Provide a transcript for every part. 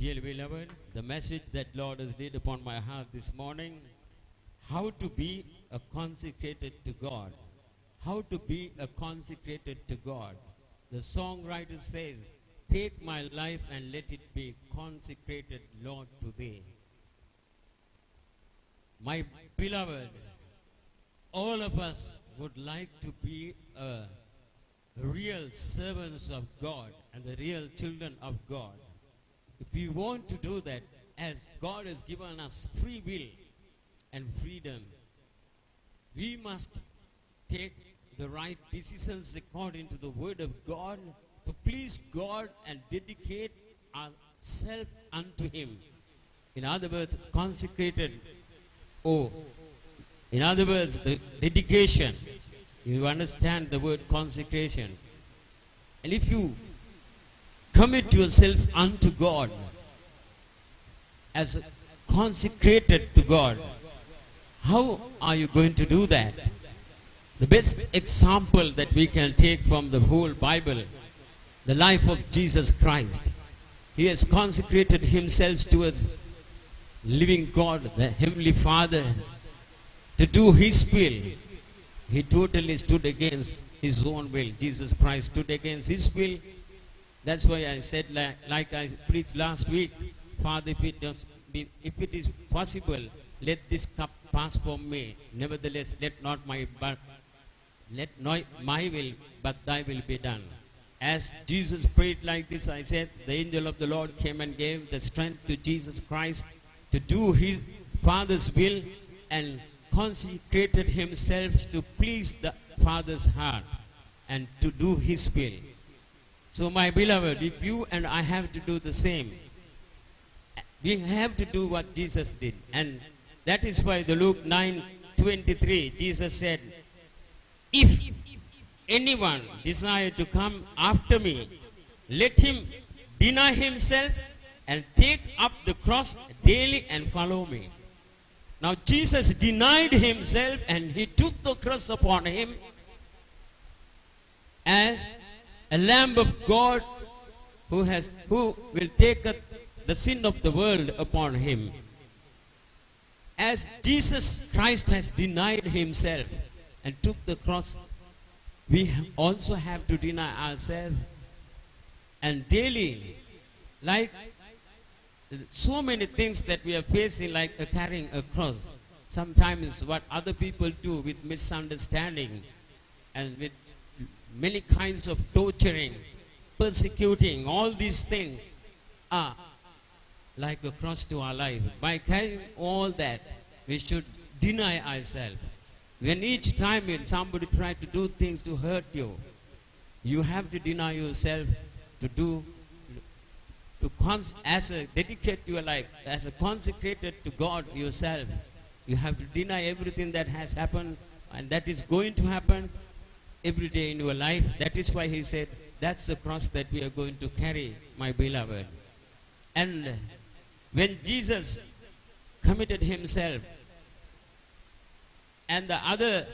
Dearly beloved, the message that Lord has laid upon my heart this morning, how to be a consecrated to God. How to be a consecrated to God. The songwriter says, take my life and let it be consecrated, Lord, to thee. My beloved, all of us would like to be a real servants of God and the real children of God. If we want to do that, as God has given us free will and freedom, we must take the right decisions according to the word of God to please God and dedicate ourselves unto Him. In other words, consecrated. In other words, the dedication. You understand the word consecration. And if you commit yourself unto God as consecrated to God, how are you going to do that? The best example that we can take from the whole Bible, the life of Jesus Christ. He has consecrated Himself towards living God, the Heavenly Father, to do His will. He totally stood against His own will. Jesus Christ stood against His will. That's why I said, like I preached last week, Father, if it is possible, let this cup pass from me. Nevertheless, let not my will, but thy will be done. As Jesus prayed like this, I said, the angel of the Lord came and gave the strength to Jesus Christ to do His Father's will and consecrated Himself to please the Father's heart and to do His will. So my beloved, if you and I have to do the same, we have to do what Jesus did. And that is why the Luke 9:23, Jesus said, if anyone desire to come after me, let him deny himself and take up the cross daily and follow me. Now Jesus denied Himself and He took the cross upon Him as a Lamb of God who will take the sin of the world upon Him. As Jesus Christ has denied Himself and took the cross, we also have to deny ourselves and daily, like so many things that we are facing, like carrying a cross. Sometimes what other people do with misunderstanding and with many kinds of torturing, persecuting, all these things are like a cross to our life. By carrying all that, we should deny ourselves. When each time when somebody tries to do things to hurt you, you have to deny yourself to dedicate your life as a consecrated to God yourself. You have to deny everything that has happened and that is going to happen every day in your life. That is why He said, that's the cross that we are going to carry, my beloved. And when Jesus committed Himself, and the other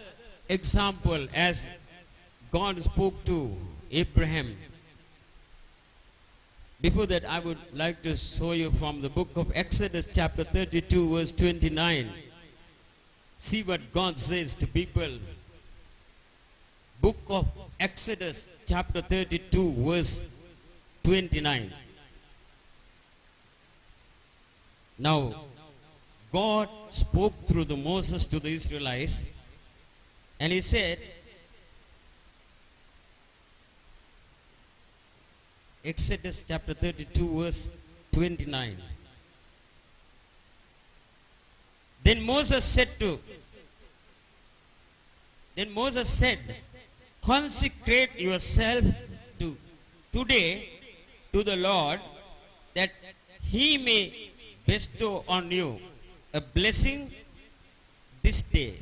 example, as God spoke to Abraham. Before that, I would like to show you from the book of Exodus chapter 32 verse 29. See what God says to people. Book of Exodus chapter 32 verse 29. Now, God spoke through the Moses to the Israelites, and He said, Exodus chapter 32 verse 29. Then Moses said, consecrate yourself today to the Lord, that He may bestow on you a blessing this day.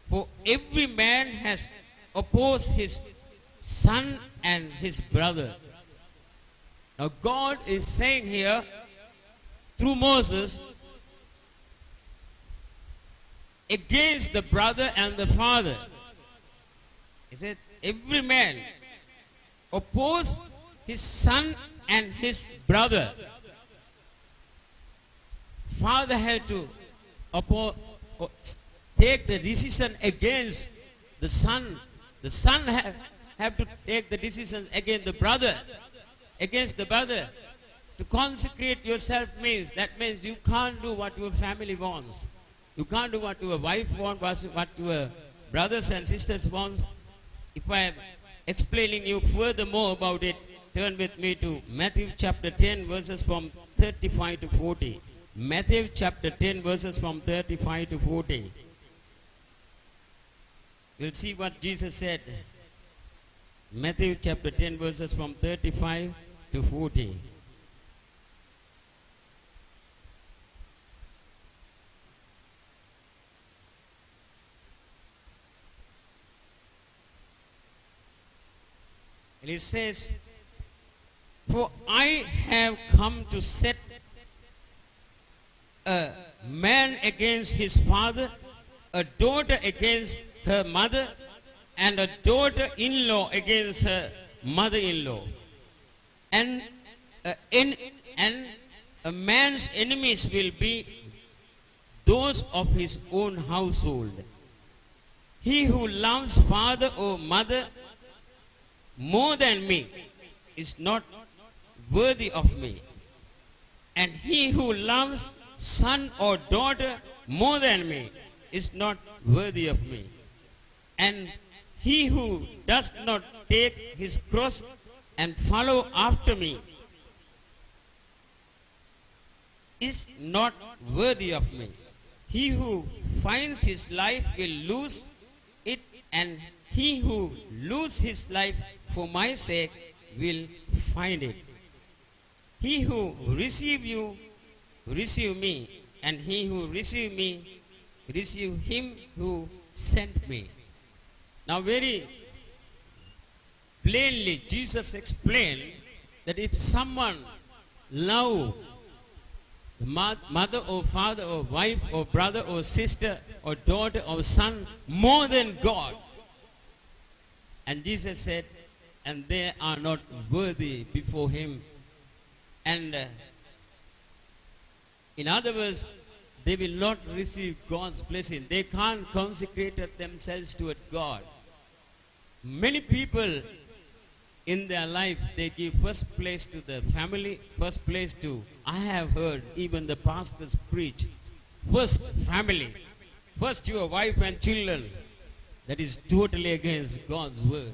For every man has opposed his son and his brother. Now God is saying here through Moses against the brother and the father. He said every man oppose his son and his brother. father had to take the decision against the son. The son have to take the decision against the brother. Against the brother. To consecrate yourself means, that means you can't do what your family wants. You can't do what your wife wants, what your brothers and sisters wants. If I am explaining you furthermore about it, turn with me to Matthew chapter 10 verses from 35 to 40. Matthew chapter 10 verses from 35 to 40. You'll see what Jesus said. Matthew chapter 10 verses from 35 to 40. And he says, for I have come to set a man against his father, a daughter against her mother, and a daughter-in-law against her mother-in-law. And a man's enemies will be those of his own household. He who loves father or mother more than me is not worthy of me. And he who loves son or daughter more than me is not worthy of me. And he who does not take his cross and follow after me is not worthy of me. He who finds his life will lose it, and he who loses his life for my sake will find it. He who receives you, receive me, and he who receives me, receive him who sent me. Now very plainly Jesus explained that if someone loves the mother or father or wife or brother or sister or daughter or son more than God, and Jesus said, and they are not worthy before him. And in other words, they will not receive God's blessing. They can't consecrate themselves to God. Many people in their life, they give first place to the family, first place to, I have heard even the pastors preach, first family, first your wife and children. That is totally against God's word.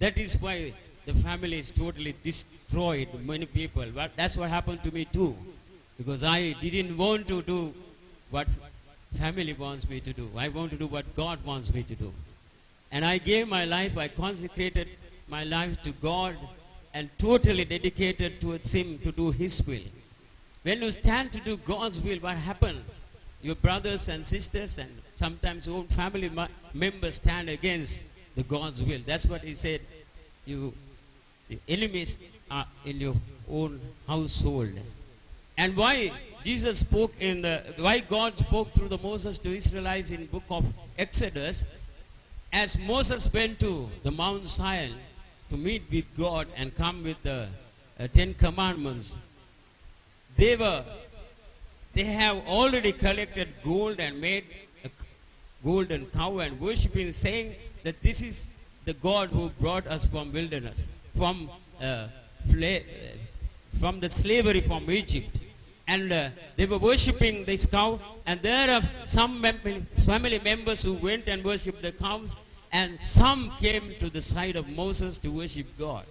That is why the family is totally destroyed, many people. But that's what happened to me too. Because I didn't want to do what family wants me to do. I want to do what God wants me to do. And I gave my life, I consecrated my life to God and totally dedicated towards Him to do His will. When you stand to do God's will, what happened? Your brothers and sisters and sometimes own family members stand against the God's will. That's what He said. The enemies are in your own household. And why Jesus spoke why God spoke through the Moses to Israelites in book of Exodus, as Moses went to the Mount Zion to meet with God and come with the 10 commandments, they have already collected gold and made a golden cow and worshiping, saying that this is the God who brought us from wilderness, from the slavery from Egypt. And they were worshipping this cow, and there are some family members who went and worshipped the cows, and some came to the side of Moses to worship God.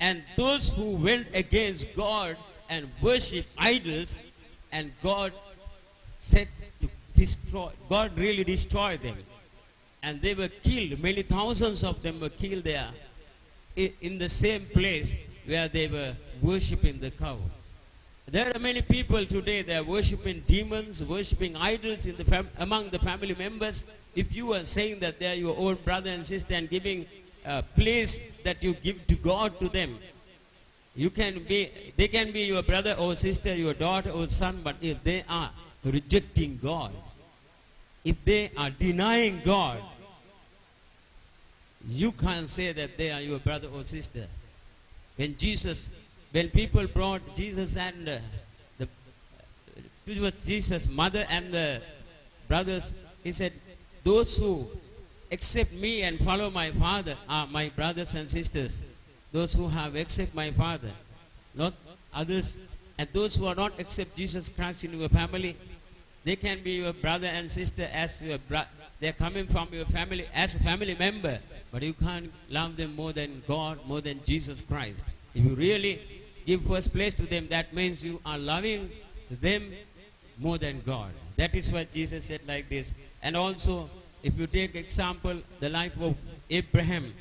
And those who went against God and worshipped idols, and God said to destroy, God really destroyed them. And they were killed. Many thousands of them were killed there in the same place where they were worshipping the cow. There are many people today, they are worshipping demons, worshipping idols among the family members. If you are saying that they are your own brother and sister and giving a place that you give to God to them, they can be your brother or sister, your daughter or son, but if they are rejecting God, if they are denying God, you can't say that they are your brother or sister. When people brought Jesus and towards Jesus, mother and the brothers. He said, those who accept me and follow my Father are my brothers and sisters. Those who have accept my Father, not others. And those who are not accept Jesus Christ in your family, they can be your brother and sister as your they're coming from your family as a family member, but you can't love them more than God, more than Jesus Christ. If you really give first place to them, that means you are loving them more than God. That is what Jesus said like this. And also, if you take example, the life of Abraham,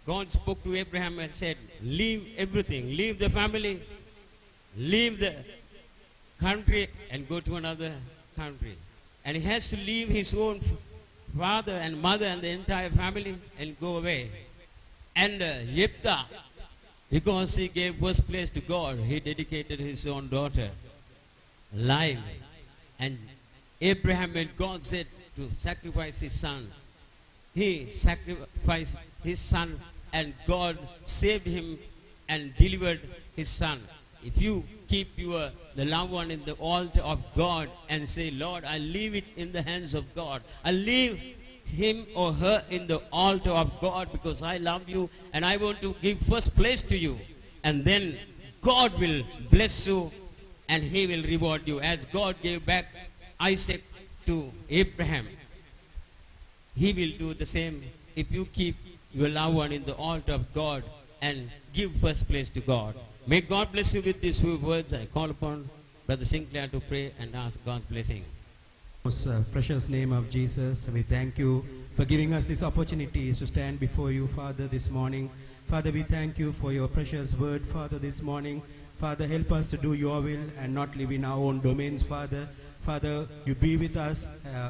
God spoke to Abraham and said, leave everything, leave the family, leave the country and go to another country. And he has to leave his own father and mother and the entire family and go away. And Jephthah, because he gave first place to God, he dedicated his own daughter alive. And Abraham, when God said to sacrifice his son, he sacrificed his son and God saved him and delivered his son. If you keep the loved one in the altar of God and say, Lord, I leave it in the hands of God. I leave him or her in the altar of God because I love you and I want to give first place to you. And then God will bless you and he will reward you. As God gave back Isaac to Abraham, he will do the same if you keep your loved one in the altar of God and give first place to God. May God bless you with these few words. I call upon Brother Sinclair to pray and ask God's blessing. Most precious name of Jesus, we thank you for giving us this opportunity to stand before you, Father, this morning. Father, we thank you for your precious word, Father, this morning. Father, help us to do your will and not live in our own domains, Father. Father, you be with us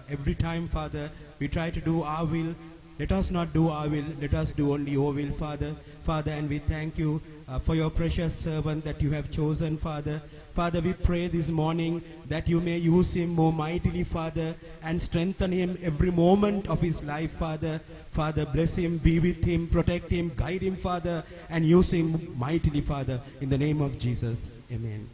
every time, Father. We try to do our will. Let us not do our will. Let us do only your will, Father. Father, and we thank you for your precious servant that you have chosen, Father. Father, we pray this morning that you may use him more mightily, Father, and strengthen him every moment of his life, Father. Father, bless him, be with him, protect him, guide him, Father, and use him mightily, Father, in the name of Jesus. Amen.